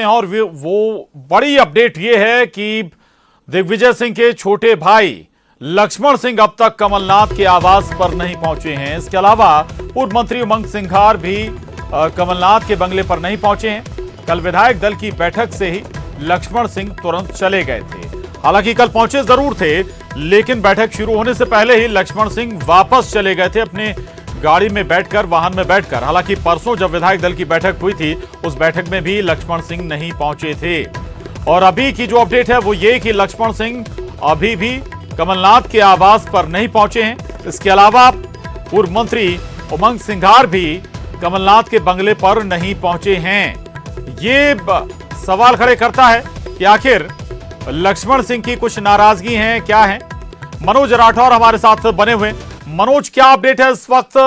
और वो बड़ी अपडेट ये है कि दिग्विजय सिंह के छोटे भाई लक्ष्मण सिंह अब तक कमलनाथ के आवास पर नहीं पहुंचे हैं। इसके अलावा पूर्व मंत्री उमंग सिंघार भी कमलनाथ के बंगले पर नहीं पहुंचे हैं। कल विधायक दल की बैठक से ही लक्ष्मण सिंह तुरंत चले गए थे। हालांकि कल पहुंचे जरूर थे, लेकिन बैठक शुरू होने से पहले ही लक्ष्मण सिंह वापस चले गए थे अपने गाड़ी में बैठकर, वाहन में बैठकर। हालांकि परसों जब विधायक दल की बैठक हुई थी, उस बैठक में भी लक्ष्मण सिंह नहीं पहुंचे थे। और अभी की जो अपडेट है वो ये कि लक्ष्मण सिंह अभी भी कमलनाथ के आवास पर नहीं पहुंचे हैं। इसके अलावा पूर्व मंत्री उमंग सिंघार भी कमलनाथ के बंगले पर नहीं पहुंचे हैं। ये सवाल खड़े करता है कि आखिर लक्ष्मण सिंह की कुछ नाराजगी है, क्या है। मनोज राठौर हमारे साथ बने हुए। मनोज, क्या अपडेट है इस वक्त?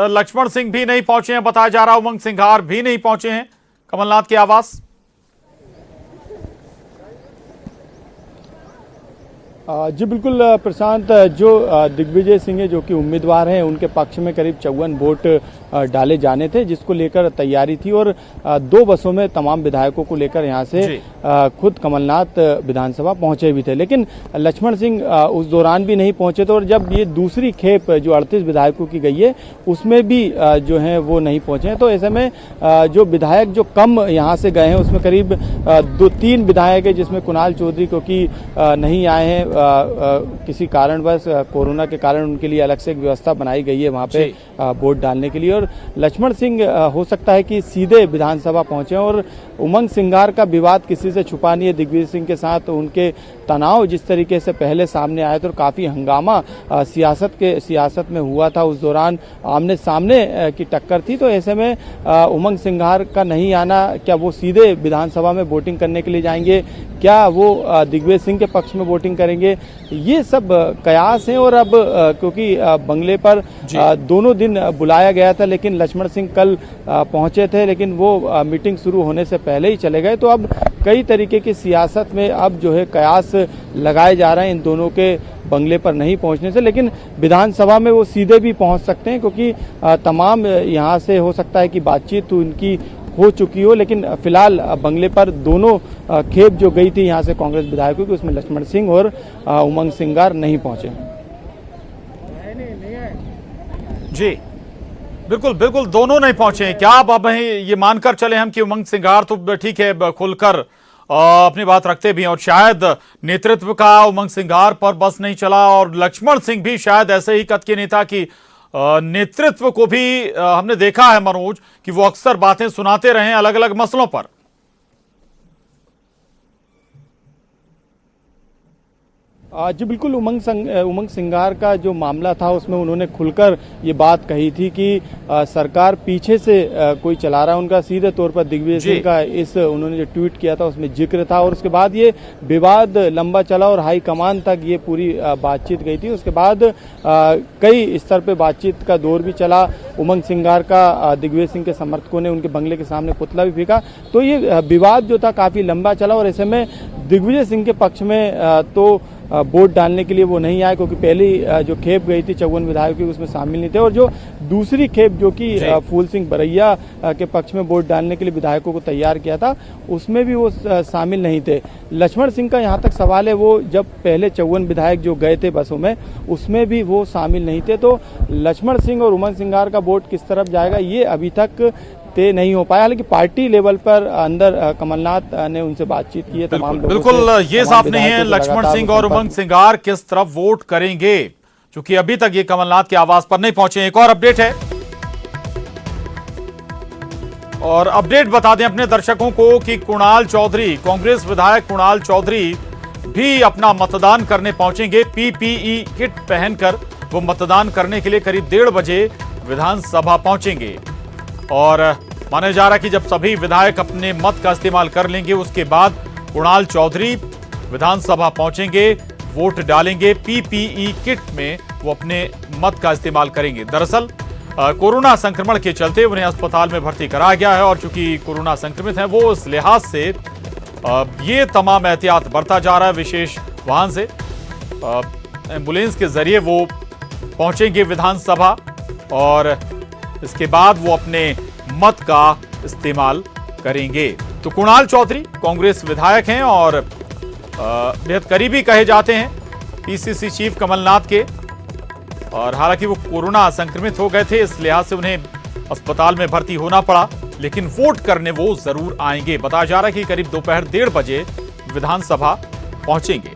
लक्ष्मण सिंह भी नहीं पहुंचे हैं, बताया जा रहा है उमंग सिंघार भी नहीं पहुंचे हैं कमलनाथ के आवास। जी बिल्कुल प्रशांत, जो दिग्विजय सिंह है जो कि उम्मीदवार हैं, उनके पक्ष में करीब 54 वोट डाले जाने थे, जिसको लेकर तैयारी थी। और 2 बसों में तमाम विधायकों को लेकर यहां से खुद कमलनाथ विधानसभा पहुंचे भी थे, लेकिन लक्ष्मण सिंह उस दौरान भी नहीं पहुंचे थे। और जब ये दूसरी खेप जो 38 विधायकों की गई है, उसमें भी जो है वो नहीं पहुंचे हैं। तो ऐसे में जो विधायक जो कम यहाँ से गए हैं, उसमें करीब 2-3 विधायक है, जिसमें कुणाल चौधरी क्योंकि नहीं आए हैं किसी कारणवश, कोरोना के कारण उनके लिए अलग से एक व्यवस्था बनाई गई है वहां पे वोट डालने के लिए। और लक्ष्मण सिंह हो सकता है कि सीधे विधानसभा पहुंचे। और उमंग सिंघार का विवाद किसी से छुपा नहीं है। दिग्विजय सिंह के साथ उनके तनाव जिस तरीके से पहले सामने आए थे और काफी हंगामा सियासत में हुआ था, उस दौरान आमने सामने की टक्कर थी। तो ऐसे में उमंग सिंघार का नहीं आना, क्या वो सीधे विधानसभा में वोटिंग करने के लिए जाएंगे, क्या वो दिग्विजय सिंह के पक्ष में वोटिंग करेंगे, ये सब कयास हैं। और अब क्योंकि बंगले पर दोनों दिन बुलाया गया था, लेकिन लक्ष्मण सिंह कल पहुंचे थे, लेकिन वो मीटिंग शुरू होने से पहले ही चले गए। तो अब कई तरीके की सियासत में अब जो है कयास लगाए जा रहे हैं इन दोनों के बंगले पर नहीं पहुंचने से। लेकिन विधानसभा में वो सीधे भी पहुंच सकते हैं, क्योंकि तमाम यहाँ से हो सकता है कि बातचीत उनकी हो चुकी हो। लेकिन फिलहाल बंगले पर दोनों खेप जो गई थी यहाँ से कांग्रेस विधायकों की, उसमें लक्ष्मण सिंह और उमंग सिंघार नहीं पहुंचे। जी बिल्कुल बिल्कुल, दोनों नहीं पहुंचे। क्या अब ये मानकर चले हम कि उमंग सिंघार तो ठीक है, खुलकर अपनी बात रखते भी हैं, और शायद नेतृत्व का उमंग सिंघार पर बस नहीं चला, और लक्ष्मण सिंह भी शायद ऐसे ही कद के नेता की नेतृत्व को भी हमने देखा है मनोज कि वो अक्सर बातें सुनाते रहे अलग अलग मसलों पर। जी बिल्कुल, उमंग सिंघार का जो मामला था उसमें उन्होंने खुलकर ये बात कही थी कि सरकार पीछे से कोई चला रहा है। उनका सीधे तौर पर दिग्विजय सिंह का उन्होंने जो ट्वीट किया था उसमें जिक्र था। और उसके बाद ये विवाद लंबा चला और हाईकमान तक ये पूरी बातचीत गई थी। उसके बाद कई स्तर पे बातचीत का दौर भी चला। उमंग सिंघार का दिग्विजय सिंह के समर्थकों ने उनके बंगले के सामने पुतला भी फेंका। तो ये विवाद जो था काफी लंबा चला, और ऐसे में दिग्विजय सिंह के पक्ष में तो वोट डालने के लिए वो नहीं आए, क्योंकि पहली जो खेप गई थी 54 विधायकों की, उसमें शामिल नहीं थे। और जो दूसरी खेप जो कि फूल सिंह बरैया के पक्ष में वोट डालने के लिए विधायकों को तैयार किया था, उसमें भी वो शामिल नहीं थे। लक्ष्मण सिंह का यहाँ तक सवाल है, वो जब पहले 54 विधायक जो गए थे बसों में, उसमें भी वो शामिल नहीं थे। तो लक्ष्मण सिंह और उमंग सिंघार का वोट किस तरफ जाएगा, ये अभी तक तय नहीं हो पाया। हालांकि पार्टी लेवल पर अंदर कमलनाथ ने उनसे बातचीत की है तमाम लोगों से। बिल्कुल ये साफ नहीं है लक्ष्मण सिंह और उमंग सिंघार किस तरफ वोट करेंगे, क्योंकि अभी तक ये कमलनाथ के आवास पर नहीं पहुंचे। एक और अपडेट है, और अपडेट बता दें अपने दर्शकों को कि कुणाल चौधरी, कांग्रेस विधायक कुणाल चौधरी भी अपना मतदान करने पहुंचेंगे। पीपीई किट पहनकर वो मतदान करने के लिए करीब 1:30 बजे विधानसभा पहुंचेंगे। और माना जा रहा है कि जब सभी विधायक अपने मत का इस्तेमाल कर लेंगे, उसके बाद कुणाल चौधरी विधानसभा पहुंचेंगे, वोट डालेंगे। पीपीई किट में वो अपने मत का इस्तेमाल करेंगे। दरअसल कोरोना संक्रमण के चलते उन्हें अस्पताल में भर्ती कराया गया है, और चूंकि कोरोना संक्रमित हैं वो, इस लिहाज से ये तमाम एहतियात बरता जा रहा है। विशेष वाहन से एम्बुलेंस के जरिए वो पहुंचेंगे विधानसभा, और इसके बाद वो अपने मत का इस्तेमाल करेंगे। तो कुणाल चौधरी कांग्रेस विधायक हैं और बेहद करीबी कहे जाते हैं पीसीसी चीफ कमलनाथ के। और हालांकि वो कोरोना संक्रमित हो गए थे, इस लिहाज से उन्हें अस्पताल में भर्ती होना पड़ा, लेकिन वोट करने वो जरूर आएंगे। बताया जा रहा है कि करीब दोपहर 1:30 बजे विधानसभा पहुंचेंगे।